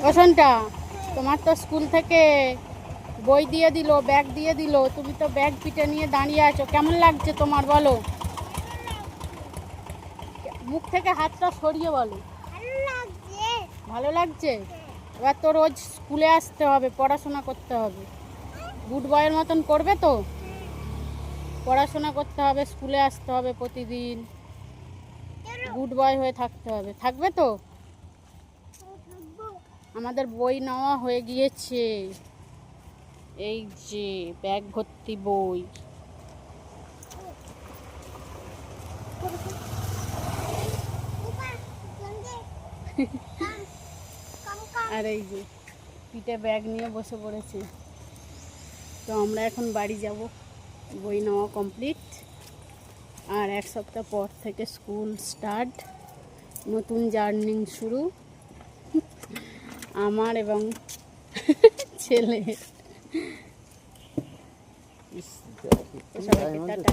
ওশনটা, তোমার তো স্কুল থেকে বই দিয়ে দিল, ব্যাগ দিয়ে দিল, তুমি তো ব্যাগ পিঠে নিয়ে দাঁড়িয়ে আছো, কেমন লাগছে তোমার বলো? মুখ থেকে হাতটা সরিয়ে বলো। ভালো লাগছে। এবার তো রোজ স্কুলে আসতে হবে, পড়াশোনা করতে হবে। গুড বয়ের মতন করবে তো? পড়াশোনা করতে হবে, স্কুলে আসতে হবে প্রতিদিন, গুড বয় হয়ে থাকতে হবে। থাকবে তো? আমাদের বই নেওয়া হয়ে গিয়েছে, এই যে ব্যাগ ভর্তি বই। আর এই যে পিঠে ব্যাগ নিয়ে বসে পড়েছে। তো আমরা এখন বাড়ি যাব, বই নেওয়া কমপ্লিট। আর এক সপ্তাহ পর থেকে স্কুল স্টার্ট, নতুন জার্নি শুরু আমার এবং ছেলে। সবাইকে টাটা।